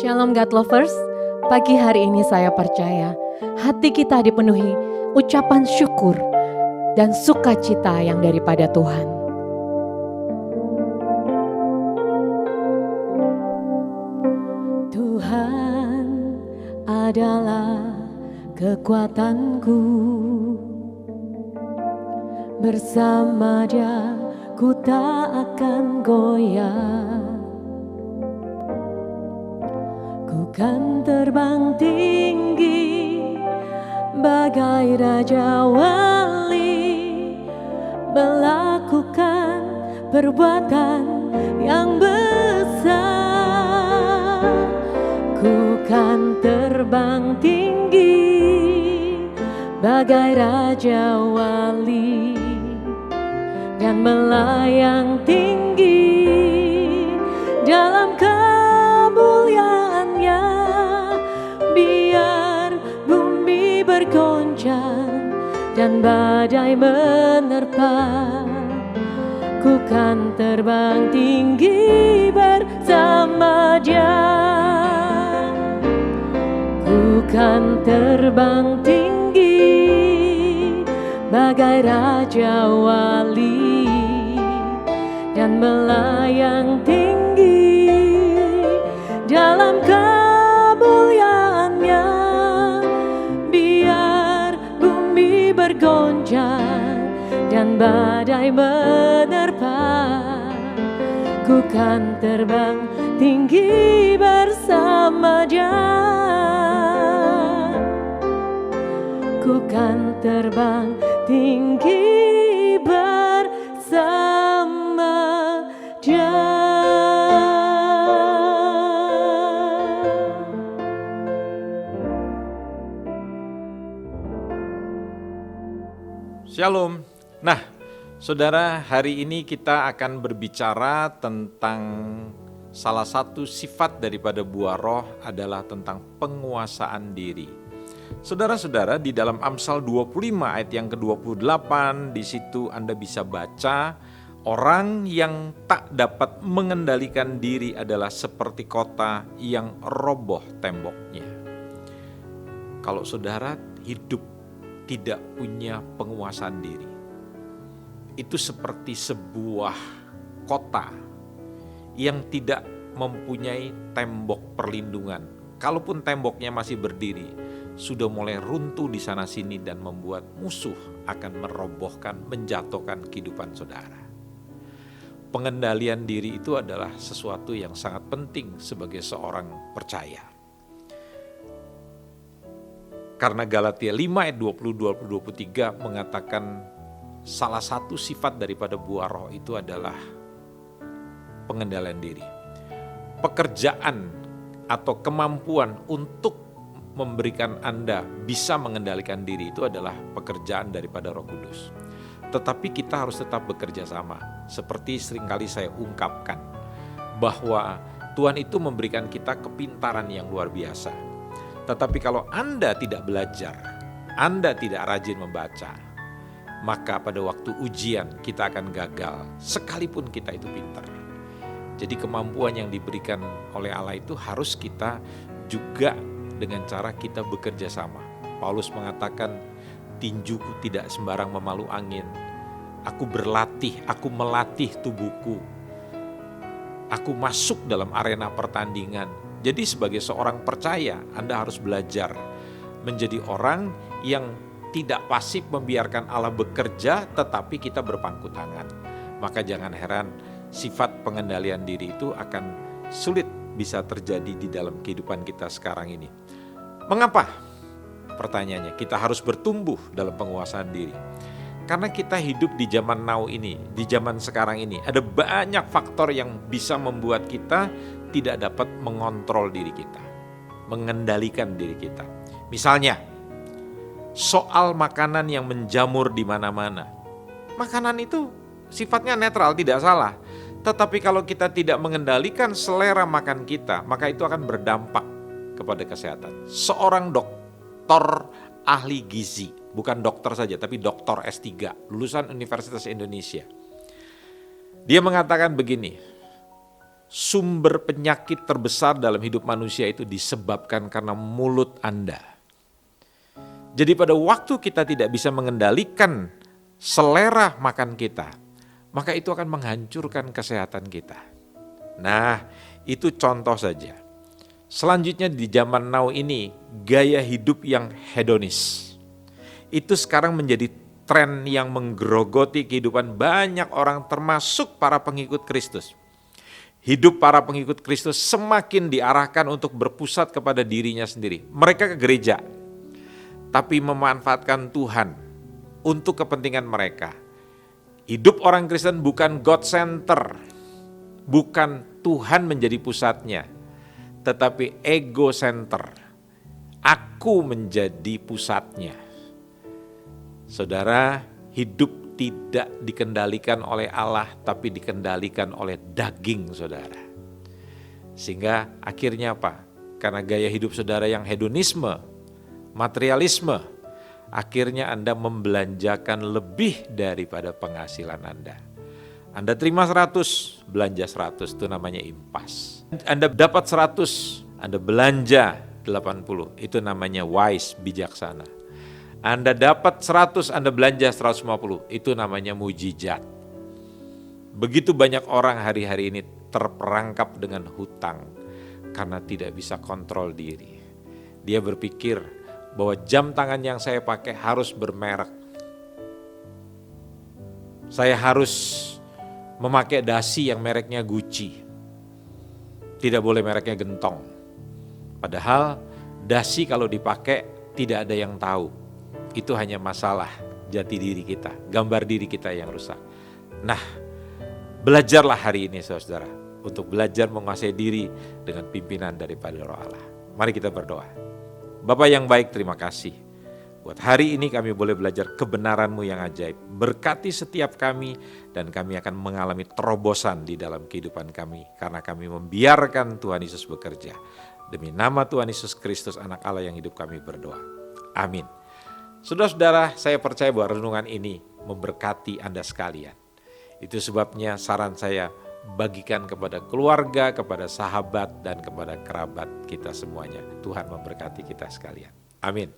Shalom God Lovers, pagi hari ini saya percaya hati kita dipenuhi ucapan syukur dan sukacita yang daripada Tuhan. Tuhan adalah kekuatanku, bersama Dia ku tak akan goyah. Ku kan terbang tinggi bagai Raja Wali, melakukan perbuatan yang besar. Ku kan terbang tinggi bagai Raja Wali dan melayang tinggi dalam kemuliaannya. Biar bumi bergoncang dan badai menerpa, ku kan terbang tinggi bersama Dia. Ku kan terbang tinggi bagai Raja Wali dan melayang tinggi dalam kemuliaannya. Biar bumi bergoncang dan badai menerpa, ku kan terbang tinggi bersama Dia. Ku kan terbang tinggi bersama Dia. Shalom. Nah, saudara, hari ini kita akan berbicara tentang salah satu sifat daripada buah roh adalah tentang penguasaan diri. Saudara-saudara, di dalam Amsal 25 ayat yang ke-28, di situ Anda bisa baca, orang yang tak dapat mengendalikan diri adalah seperti kota yang roboh temboknya. Kalau saudara hidup tidak punya penguasaan diri, itu seperti sebuah kota yang tidak mempunyai tembok perlindungan. Kalaupun temboknya masih berdiri, sudah mulai runtuh di sana sini dan membuat musuh akan merobohkan, menjatuhkan kehidupan saudara. Pengendalian diri itu adalah sesuatu yang sangat penting sebagai seorang percaya. Karena Galatia 5 ayat 20-23 mengatakan salah satu sifat daripada buah roh itu adalah pengendalian diri. Pekerjaan atau kemampuan untuk memberikan Anda bisa mengendalikan diri itu adalah pekerjaan daripada Roh Kudus. Tetapi kita harus tetap bekerja sama. Seperti seringkali saya ungkapkan bahwa Tuhan itu memberikan kita kepintaran yang luar biasa. Tetapi kalau Anda tidak belajar, Anda tidak rajin membaca, maka pada waktu ujian kita akan gagal sekalipun kita itu pintar. Jadi kemampuan yang diberikan oleh Allah itu harus kita juga dengan cara kita bekerja sama. Paulus mengatakan, tinjuku tidak sembarang memalu angin. Aku berlatih, aku melatih tubuhku. Aku masuk dalam arena pertandingan. Jadi sebagai seorang percaya, Anda harus belajar menjadi orang yang tidak pasif membiarkan Allah bekerja, tetapi kita berpangku tangan. Maka jangan heran sifat pengendalian diri itu akan sulit bisa terjadi di dalam kehidupan kita sekarang ini. Mengapa? Pertanyaannya, kita harus bertumbuh dalam penguasaan diri. Karena kita hidup di zaman now ini, di zaman sekarang ini, ada banyak faktor yang bisa membuat kita tidak dapat mengontrol diri kita, mengendalikan diri kita. Misalnya, soal makanan yang menjamur di mana-mana. Makanan itu sifatnya netral, tidak salah. Tetapi kalau kita tidak mengendalikan selera makan kita, maka itu akan berdampak kepada kesehatan. Seorang dokter ahli gizi, bukan dokter saja, tapi dokter S3, lulusan Universitas Indonesia. Dia mengatakan begini, sumber penyakit terbesar dalam hidup manusia itu disebabkan karena mulut Anda. Jadi pada waktu kita tidak bisa mengendalikan selera makan kita, maka itu akan menghancurkan kesehatan kita. Nah, itu contoh saja. Selanjutnya di zaman now ini, gaya hidup yang hedonis. Itu sekarang menjadi tren yang menggerogoti kehidupan banyak orang termasuk para pengikut Kristus. Hidup para pengikut Kristus semakin diarahkan untuk berpusat kepada dirinya sendiri. Mereka ke gereja, tapi memanfaatkan Tuhan untuk kepentingan mereka. Hidup orang Kristen bukan God center, bukan Tuhan menjadi pusatnya, tetapi ego center. Aku menjadi pusatnya. Saudara, hidup tidak dikendalikan oleh Allah, tapi dikendalikan oleh daging saudara. Sehingga akhirnya apa? Karena gaya hidup saudara yang hedonisme, materialisme, akhirnya Anda membelanjakan lebih daripada penghasilan Anda. Anda terima 100, belanja 100, itu namanya impas. Anda dapat 100, Anda belanja 80, itu namanya wise, bijaksana. Anda dapat 100, Anda belanja 150, itu namanya mujizat. Begitu banyak orang hari-hari ini terperangkap dengan hutang karena tidak bisa kontrol diri. Dia berpikir bahwa jam tangan yang saya pakai harus bermerek. Saya harus memakai dasi yang mereknya Gucci. Tidak boleh mereknya Gentong. Padahal dasi kalau dipakai tidak ada yang tahu. Itu hanya masalah jati diri kita, gambar diri kita yang rusak. Nah, belajarlah hari ini saudara, untuk belajar menguasai diri dengan pimpinan daripada Roh Allah. Mari kita berdoa. Bapa yang baik, terima kasih. Buat hari ini kami boleh belajar kebenaran-Mu yang ajaib. Berkati setiap kami dan kami akan mengalami terobosan di dalam kehidupan kami. Karena kami membiarkan Tuhan Yesus bekerja. Demi nama Tuhan Yesus Kristus anak Allah yang hidup kami berdoa. Amin. Saudara-saudara, saya percaya bahwa renungan ini memberkati Anda sekalian. Itu sebabnya saran saya, bagikan kepada keluarga, kepada sahabat, dan kepada kerabat kita semuanya. Tuhan memberkati kita sekalian. Amin.